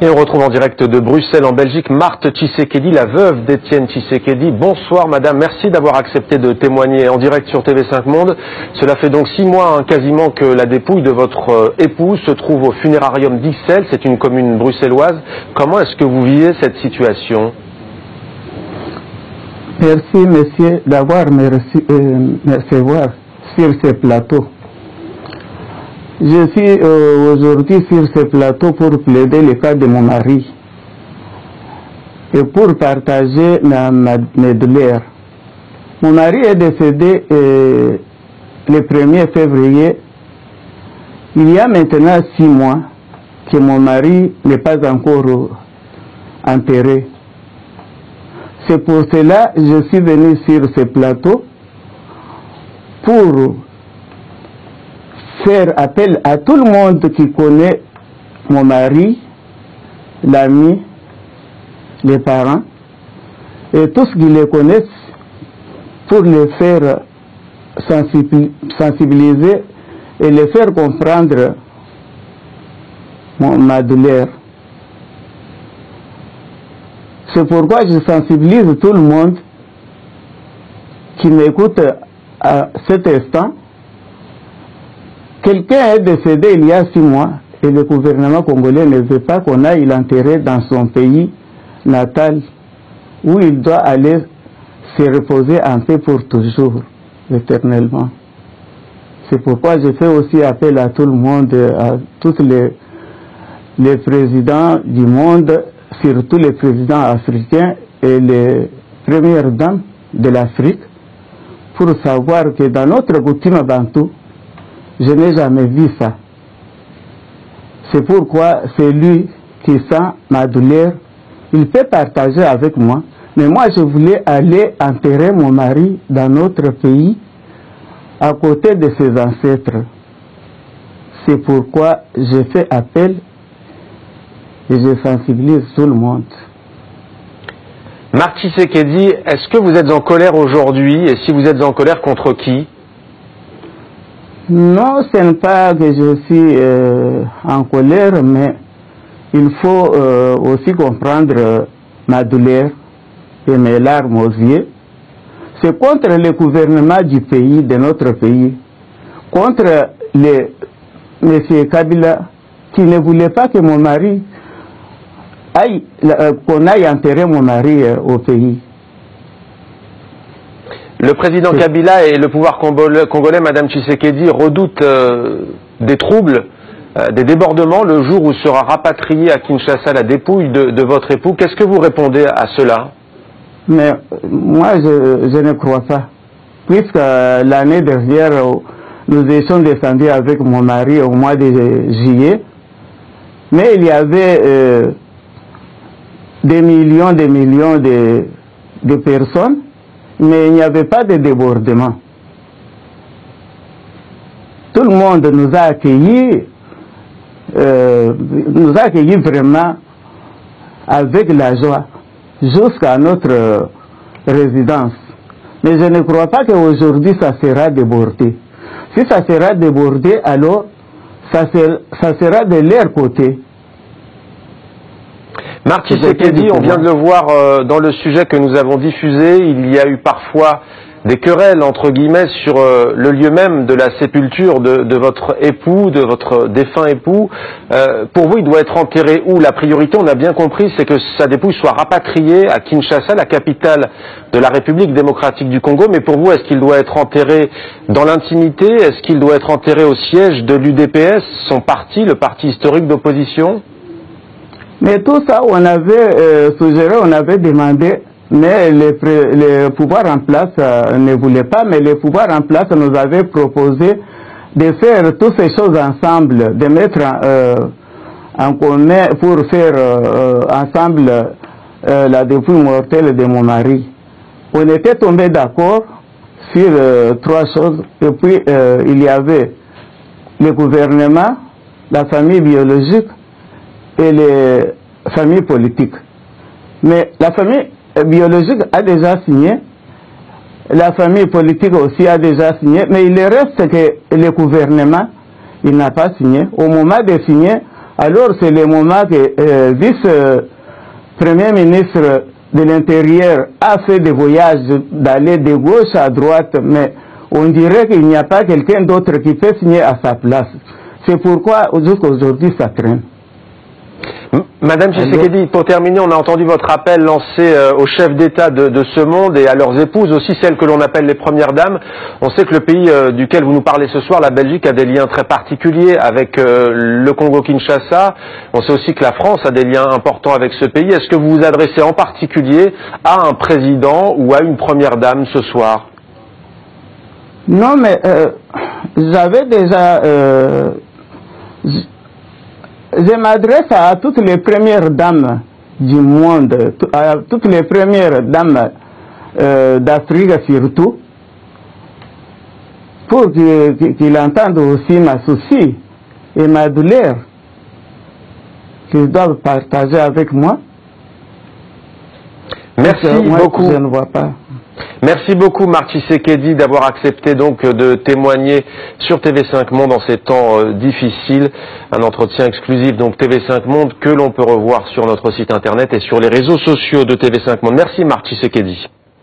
Et on retrouve en direct de Bruxelles, en Belgique, Marthe Tshisekedi, la veuve d'Étienne Tshisekedi. Bonsoir madame, merci d'avoir accepté de témoigner en direct sur TV5 Monde. Cela fait donc 6 mois quasiment que la dépouille de votre épouse se trouve au funérarium d'Ixelles, c'est une commune bruxelloise. Comment est-ce que vous vivez cette situation? Merci monsieur d'avoir me recevoir sur ce plateau. Je suis aujourd'hui sur ce plateau pour plaider le cas de mon mari et pour partager mes douleurs. Mon mari est décédé le 1er février. Il y a maintenant 6 mois que mon mari n'est pas encore enterré. C'est pour cela que je suis venu sur ce plateau pour faire appel à tout le monde qui connaît mon mari, l'ami, les parents, et tous qui les connaissent pour les faire sensibiliser et les faire comprendre ma douleur. C'est pourquoi je sensibilise tout le monde qui m'écoute à cet instant. Quelqu'un est décédé il y a 6 mois et le gouvernement congolais ne veut pas qu'on aille l'enterrer dans son pays natal où il doit aller se reposer en paix pour toujours, éternellement. C'est pourquoi je fais aussi appel à tout le monde, à tous les présidents du monde, surtout les présidents africains et les premières dames de l'Afrique, pour savoir que dans notre coutume bantou, je n'ai jamais vu ça. C'est pourquoi c'est lui qui sent ma douleur. Il peut partager avec moi. Mais moi, je voulais aller enterrer mon mari dans notre pays, à côté de ses ancêtres. C'est pourquoi je fais appel et je sensibilise tout le monde. Marthe Tshisekedi, est-ce que vous êtes en colère aujourd'hui? Et si vous êtes en colère, contre qui? Non, ce n'est pas que je suis en colère, mais il faut aussi comprendre ma douleur et mes larmes aux yeux. C'est contre le gouvernement du pays, de notre pays, contre M. Kabila, qui ne voulait pas que mon mari aille, qu'on aille enterrer mon mari au pays. Le président Kabila et le pouvoir congolais, Madame Tshisekedi, redoutent des troubles, des débordements le jour où sera rapatriée à Kinshasa la dépouille de votre époux. Qu'est-ce que vous répondez à cela? Mais moi, je ne crois pas. Puisque l'année dernière, nous étions descendus avec mon mari au mois de juillet, mais il y avait des millions de personnes, mais il n'y avait pas de débordement. Tout le monde nous a accueillis vraiment avec la joie jusqu'à notre résidence. Mais je ne crois pas qu'aujourd'hui ça sera débordé. Si ça sera débordé, alors ça sera de leur côté. Marthe Tshisekedi, on vient de le voir dans le sujet que nous avons diffusé, il y a eu parfois des querelles, entre guillemets, sur le lieu même de la sépulture de votre époux, de votre défunt époux. Pour vous, il doit être enterré où? La priorité, on a bien compris, c'est que sa dépouille soit rapatriée à Kinshasa, la capitale de la République démocratique du Congo. Mais pour vous, est-ce qu'il doit être enterré dans l'intimité? Est-ce qu'il doit être enterré au siège de l'UDPS, son parti, le parti historique d'opposition? Mais tout ça, on avait suggéré, on avait demandé, mais les pouvoirs en place ne voulaient pas, mais les pouvoirs en place nous avaient proposé de faire toutes ces choses ensemble, de mettre en commun pour faire ensemble la dépouille mortelle de mon mari. On était tombé d'accord sur 3 choses, et puis il y avait le gouvernement, la famille biologique, et les familles politiques. Mais la famille biologique a déjà signé, la famille politique aussi a déjà signé, mais il reste que le gouvernement, il n'a pas signé. Au moment de signer, Alors c'est le moment que vice-premier ministre de l'Intérieur a fait des voyages d'aller de gauche à droite, mais on dirait qu'il n'y a pas quelqu'un d'autre qui peut signer à sa place. C'est pourquoi jusqu'à aujourd'hui ça traîne. Madame Tshisekedi, pour terminer, on a entendu votre appel lancé aux chefs d'État de ce monde et à leurs épouses, aussi celles que l'on appelle les premières dames. On sait que le pays duquel vous nous parlez ce soir, la Belgique, a des liens très particuliers avec le Congo-Kinshasa. On sait aussi que la France a des liens importants avec ce pays. Est-ce que vous vous adressez en particulier à un président ou à une première dame ce soir? Non, mais j'avais déjà... je m'adresse à toutes les premières dames du monde, à toutes les premières dames d'Afrique surtout, pour qu'ils entendent aussi ma souci et ma douleur qu'ils doivent partager avec moi. Merci beaucoup. Je ne vois pas. Merci beaucoup Marc Tshisekedi d'avoir accepté donc de témoigner sur TV5 Monde en ces temps difficiles. Un entretien exclusif donc TV5 Monde que l'on peut revoir sur notre site internet et sur les réseaux sociaux de TV5 Monde. Merci Marc Tshisekedi.